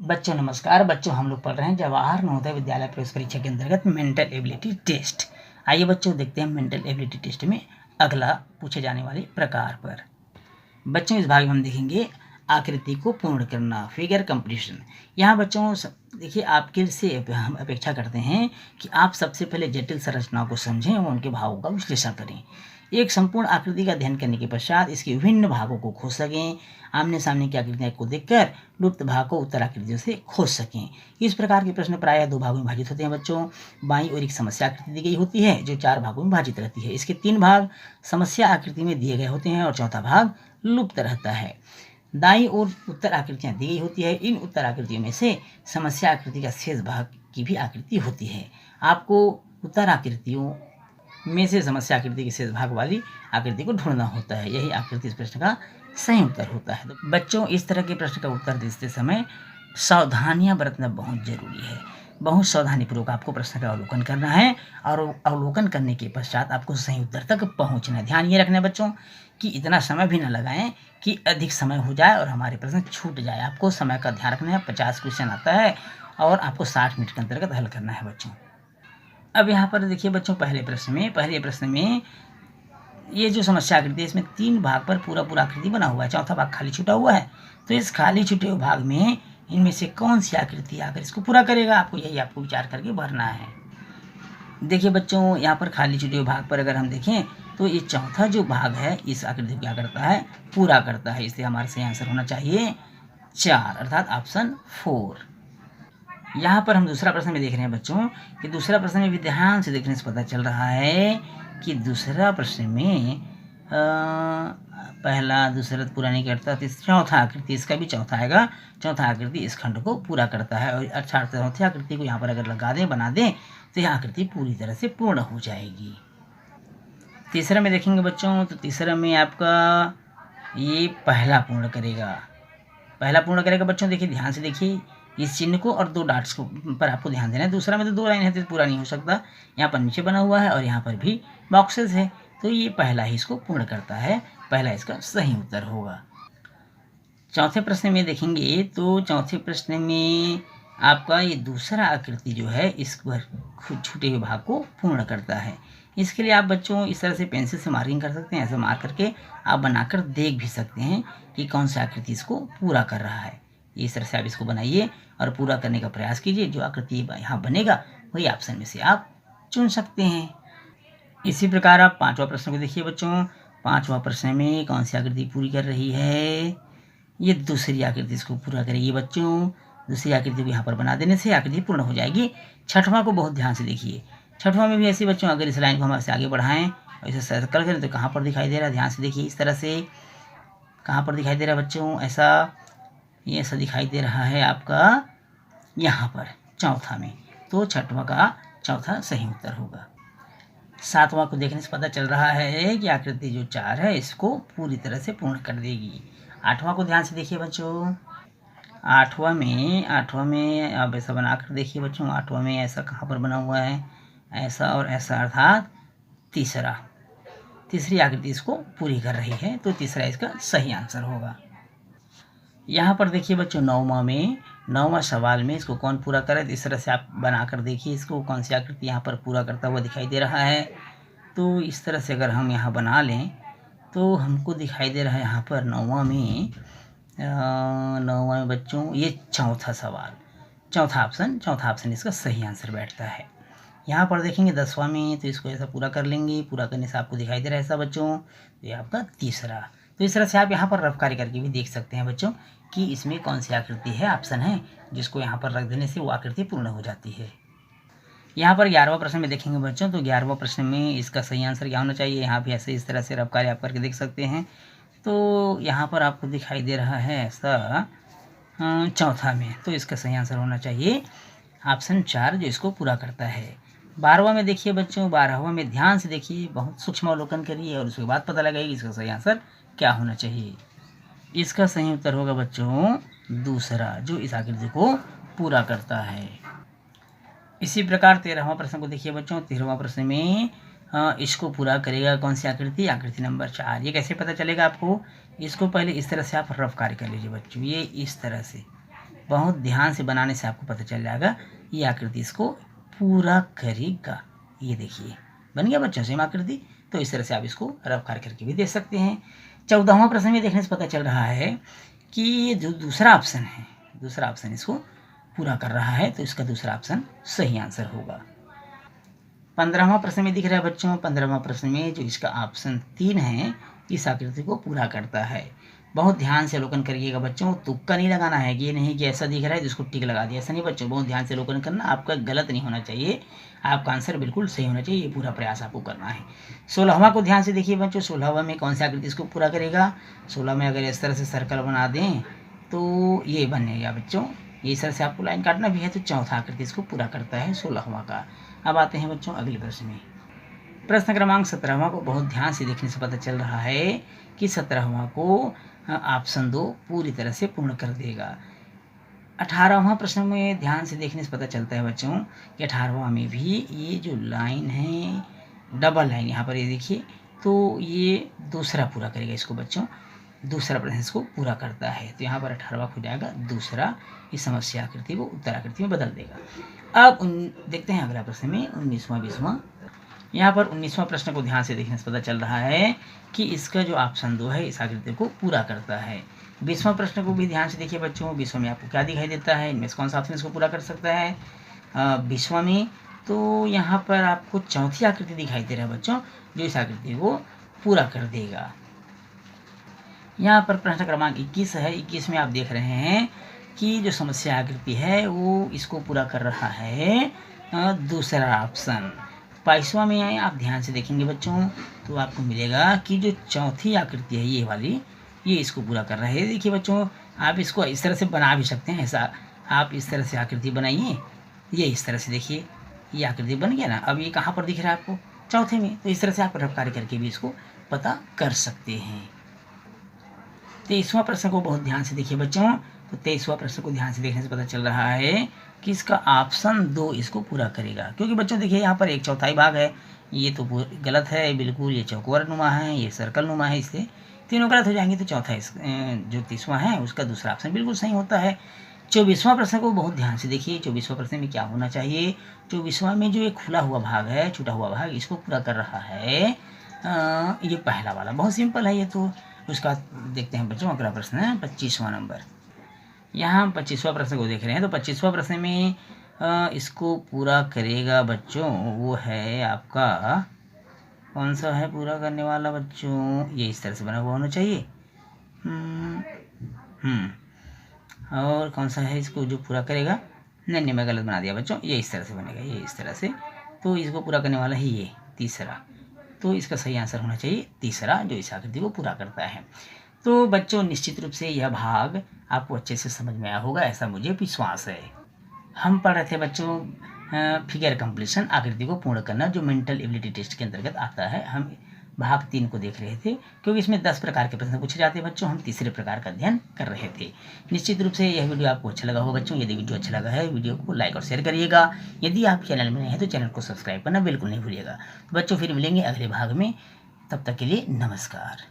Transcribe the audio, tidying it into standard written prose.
बच्चों नमस्कार। बच्चों हम लोग पढ़ रहे हैं जवाहर नवोदय विद्यालय प्रवेश परीक्षा के अंतर्गत मेंटल एबिलिटी टेस्ट। आइए बच्चों देखते हैं मेंटल एबिलिटी टेस्ट में अगला पूछे जाने वाले प्रकार पर। बच्चों इस भाग में हम देखेंगे आकृति को पूर्ण करना, फिगर कंप्लीशन। यहाँ बच्चों देखिए आपके से हम अपेक्षा करते हैं कि आप सबसे पहले जटिल संरचनाओं को समझें और उनके भावों का विश्लेषण करें। एक संपूर्ण आकृति का अध्ययन करने के पश्चात इसके विभिन्न भागों को खोज सकें। आमने सामने की आकृतियों को देखकर लुप्त भाग को उत्तर आकृतियों से खोज सकें। इस प्रकार के प्रश्न प्रायः दो भागों में विभाजित होते हैं बच्चों। बाईं ओर एक समस्या आकृति दी गई होती है जो 4 भागों में विभाजित रहती है। इसके 3 भाग समस्या आकृति में दिए गए होते हैं और चौथा भाग लुप्त रहता है। दाईं ओर उत्तर आकृतियां दी गई होती है। इन उत्तर आकृतियों में से समस्या आकृति का शेष भाग की भी आकृति होती है। आपको उत्तर आकृतियों में से समस्या आकृति के शेष भाग वाली आकृति को ढूंढना होता है। यही आकृति इस प्रश्न का सही उत्तर होता है। तो बच्चों इस तरह के प्रश्न का उत्तर देते समय सावधानियां बरतना बहुत जरूरी है। बहुत सावधानीपूर्वक आपको प्रश्न का अवलोकन करना है और अवलोकन करने के पश्चात आपको सही उत्तर तक पहुंचना है। ध्यान ये रखना बच्चों कि इतना समय भी न लगाएं कि अधिक समय हो जाए और हमारे प्रश्न छूट जाए। आपको समय का ध्यान रखना है। 50 क्वेश्चन आता है और आपको 60 मिनट के अंतर्गत हल करना है बच्चों। अब यहाँ पर देखिए बच्चों पहले प्रश्न में ये जो समस्या आकृति है इसमें 3 भाग पर पूरा आकृति बना हुआ है, चौथा भाग खाली छूटा हुआ है। तो इस खाली छूटे हुए भाग में इनमें से कौन सी आकृति आकर इसको पूरा करेगा, आपको विचार करके भरना है। देखिए बच्चों यहाँ पर खाली छूटे हुए भाग पर अगर हम देखें तो ये चौथा जो भाग है इस आकृति को क्या करता है, पूरा करता है। इसलिए हमारा सही आंसर होना चाहिए 4 अर्थात ऑप्शन 4। यहाँ पर हम दूसरा प्रश्न में देख रहे हैं बच्चों कि दूसरा प्रश्न में भी ध्यान से देखने से पता चल रहा है कि दूसरा प्रश्न में पहला दूसरा पूरा नहीं करता तो चौथा आकृति इसका भी चौथा आएगा। चौथा आकृति इस खंड को पूरा करता है और अर्थात चौथी आकृति को यहाँ पर अगर लगा दें बना दें तो यह आकृति पूरी तरह से पूर्ण हो जाएगी। तीसरा में देखेंगे बच्चों तो तीसरा में आपका ये पहला पूर्ण करेगा बच्चों। देखिए ध्यान से देखिए इस चिन्ह को और 2 डॉट्स को पर आपको ध्यान देना है। दूसरा में तो 2 लाइन है तो पूरा नहीं हो सकता। यहाँ पर नीचे बना हुआ है और यहाँ पर भी बॉक्सेस है तो ये पहला ही इसको पूर्ण करता है। पहला इसका सही उत्तर होगा। चौथे प्रश्न में देखेंगे तो चौथे प्रश्न में आपका ये दूसरा आकृति जो है इस पर छूटे हुए भाग को पूर्ण करता है। इसके लिए आप बच्चों इस तरह से पेंसिल से मार्किंग कर सकते हैं। ऐसे मार्क करके आप बनाकर देख भी सकते हैं कि कौन सी आकृति इसको पूरा कर रहा है। इस तरह से आप इसको बनाइए और पूरा करने का प्रयास कीजिए। जो आकृति यहाँ बनेगा वही ऑप्शन में से आप चुन सकते हैं। इसी प्रकार आप 5वां प्रश्न को देखिए बच्चों। 5वां प्रश्न में कौन सी आकृति पूरी कर रही है, ये दूसरी आकृति इसको पूरा करेगी बच्चों। दूसरी आकृति को यहाँ पर बना देने से आकृति पूर्ण हो जाएगी। 6वां को बहुत ध्यान से देखिए। 6वां में भी ऐसे बच्चों अगर इस लाइन को हम ऐसे आगे बढ़ाएं और इसे सर्कल करें तो कहाँ पर दिखाई दे रहा है, ध्यान से देखिए। इस तरह से कहाँ पर दिखाई दे रहा है बच्चों, ये ऐसा दिखाई दे रहा है आपका यहाँ पर चौथा में। तो 6वां का चौथा सही उत्तर होगा। 7वां को देखने से पता चल रहा है कि आकृति जो 4 है इसको पूरी तरह से पूर्ण कर देगी। 8वां को ध्यान से देखिए बच्चों। 8वां में आप ऐसा बनाकर देखिए बच्चों। 8वां में ऐसा कहाँ पर बना हुआ है, ऐसा और ऐसा अर्थात तीसरी आकृति इसको पूरी कर रही है। तो तीसरा इसका सही आंसर होगा। यहाँ पर देखिए बच्चों 9वां सवाल में इसको कौन पूरा करे, तो इस तरह से आप बनाकर देखिए इसको कौन सी आकृति यहाँ पर पूरा करता हुआ दिखाई दे रहा है। तो इस तरह से अगर हम यहाँ बना लें तो हमको दिखाई दे रहा है यहाँ पर 9वां में बच्चों ये चौथा ऑप्शन इसका सही आंसर बैठता है। यहाँ पर देखेंगे 10वां में तो इसको ऐसा पूरा कर लेंगे। पूरा करने से आपको दिखाई दे रहा है ऐसा बच्चों। तो ये आपका तीसरा। तो इस तरह से आप यहाँ पर रफ कार्य करके भी देख सकते हैं बच्चों कि इसमें कौन सी आकृति है, ऑप्शन है जिसको यहाँ पर रख देने से वो आकृति पूर्ण हो जाती है। यहाँ पर 11वां प्रश्न में देखेंगे बच्चों तो 11वां प्रश्न में इसका सही आंसर क्या होना चाहिए। यहाँ भी ऐसे इस तरह से रफ कार्य आप करके देख सकते हैं। तो यहाँ पर आपको दिखाई दे रहा है ऐसा चौथा में। तो इसका सही आंसर होना चाहिए ऑप्शन 4 जो इसको पूरा करता है। 12वां में देखिए बच्चों। 12वां में ध्यान से देखिए, बहुत सूक्ष्म अवलोकन करिए और उसके बाद पता लगाइए इसका सही आंसर क्या होना चाहिए। इसका सही उत्तर होगा बच्चों दूसरा जो इस आकृति को पूरा करता है। इसी प्रकार 13वां प्रश्न को देखिए बच्चों। 13वां प्रश्न में इसको पूरा करेगा कौन सी आकृति, आकृति नंबर 4। ये कैसे पता चलेगा आपको, इसको पहले इस तरह से आप रफ कार्य कर लीजिए बच्चों। ये इस तरह से बहुत ध्यान से बनाने से आपको पता चल जाएगा ये आकृति इसको पूरा करेगा। ये देखिए बन गया बच्चों सेम आकृति। तो इस तरह से आप इसको रफ करके भी दे सकते हैं। 14वां प्रश्न में देखने से पता चल रहा है कि जो दूसरा ऑप्शन है, दूसरा ऑप्शन इसको पूरा कर रहा है, तो इसका दूसरा ऑप्शन सही आंसर होगा। 15वां प्रश्न में दिख रहा है बच्चों, 15वां प्रश्न में जो इसका ऑप्शन 3 है इस आकृति को पूरा करता है। बहुत ध्यान से अवलोकन करिएगा बच्चों, तुक्का नहीं लगाना है कि ये नहीं कि ऐसा दिख रहा है जिसको टिक लगा दिया, ऐसा नहीं बच्चों। बहुत ध्यान से अवलोकन करना, आपका गलत नहीं होना चाहिए, आपका आंसर बिल्कुल सही होना चाहिए। ये पूरा प्रयास आपको करना है। 16वां को ध्यान से देखिए बच्चों, 16वां में कौन सी आकृति इसको पूरा करेगा। 16 में अगर इस तरह से सर्कल बना दें तो ये बनेगा बच्चों, ये इस तरह से आपको लाइन काटना भी है। तो चौथा आकृति इसको पूरा करता है 16वां का। अब आते हैं बच्चों अगले प्रश्न में। प्रश्न क्रमांक 17वां को बहुत ध्यान से देखने से पता चल रहा है कि 17वां को ऑप्शन 2 पूरी तरह से पूर्ण कर देगा। 18वां प्रश्न में ध्यान से देखने से पता चलता है बच्चों कि 18वां में भी ये जो लाइन है, डबल लाइन यहाँ पर ये देखिए, तो ये दूसरा पूरा करेगा इसको बच्चों, दूसरा प्रश्न इसको पूरा करता है। तो यहाँ पर 18वां हो जाएगा दूसरा, इस समस्या आकृति को उत्तर आकृति में बदल देगा। अब देखते हैं अगला प्रश्न में 19वां 20वां। यहाँ पर 19वां प्रश्न को ध्यान से देखने से पता चल रहा है कि इसका जो ऑप्शन 2 है इस आकृति को पूरा करता है। 20वां प्रश्न को भी ध्यान से देखिए बच्चों, 20वां में आपको क्या दिखाई देता है, इनमें से कौन सा ऑप्शन इसको पूरा कर सकता है। 20वां में तो यहाँ पर आपको चौथी आकृति दिखाई दे रहा है बच्चों, जो इस आकृति को पूरा कर देगा। यहाँ पर प्रश्न क्रमांक 21 है। 21 में आप देख रहे हैं कि जो समस्या आकृति है वो इसको पूरा कर रहा है दूसरा ऑप्शन। 22वां में आप ध्यान से देखेंगे बच्चों तो आपको मिलेगा कि जो चौथी आकृति है ये वाली, ये इसको पूरा कर रहा है। देखिए बच्चों, आप इसको इस तरह से बना भी सकते हैं, ऐसा आप इस तरह से आकृति बनाइए, ये इस तरह से देखिए ये आकृति बन गया ना। अब ये कहाँ पर दिख रहा है आपको, चौथे में। तो इस तरह से आप रफ्तार करके भी इसको पता कर सकते हैं। 23वां प्रश्न को बहुत ध्यान से देखिए बच्चों, तो 23वां प्रश्न को ध्यान से देखने से पता चल रहा है कि इसका ऑप्शन 2 इसको पूरा करेगा। क्योंकि बच्चों देखिए यहाँ पर 1/4 भाग है, ये तो गलत है बिल्कुल, ये चौकोर नुमा है, ये सर्कल नुमा है, इससे तीनों गलत हो जाएंगे। तो चौथा जो 30वां है उसका दूसरा ऑप्शन बिल्कुल सही होता है। 24वां प्रश्न को बहुत ध्यान से देखिए। 24वां प्रश्न में क्या होना चाहिए, 24वां में जो एक खुला हुआ भाग है, छूटा हुआ भाग, इसको पूरा कर रहा है ये पहला वाला। बहुत सिंपल है ये तो। उसका देखते हैं बच्चों अगला प्रश्न है 25वां नंबर। यहाँ 25वां प्रश्न को देख रहे हैं, तो 25वां प्रश्न में इसको पूरा करेगा बच्चों, वो है आपका कौन सा है पूरा करने वाला बच्चों, ये इस तरह से बना हुआ होना चाहिए। और कौन सा है इसको जो पूरा करेगा, नहीं मैं गलत बना दिया बच्चों, ये इस तरह से बनेगा, ये इस तरह से। तो इसको पूरा करने वाला है ये तीसरा, तो इसका सही आंसर होना चाहिए तीसरा, जो इस आकृति को पूरा करता है। तो बच्चों निश्चित रूप से यह भाग आपको अच्छे से समझ में आया होगा, ऐसा मुझे विश्वास है। हम पढ़ रहे थे बच्चों फिगर कंप्लीशन, आकृति को पूर्ण करना, जो मेंटल एबिलिटी टेस्ट के अंतर्गत आता है। हम भाग 3 को देख रहे थे, क्योंकि इसमें 10 प्रकार के प्रश्न पूछे जाते हैं बच्चों। हम तीसरे प्रकार का अध्ययन कर रहे थे। निश्चित रूप से यह वीडियो आपको अच्छा लगा होगा बच्चों। यदि वीडियो अच्छा लगा है, वीडियो को लाइक और शेयर करिएगा। यदि आप चैनल में नए हैं तो चैनल को सब्सक्राइब करना बिल्कुल नहीं भूलिएगा। तो बच्चों फिर मिलेंगे अगले भाग में, तब तक के लिए नमस्कार।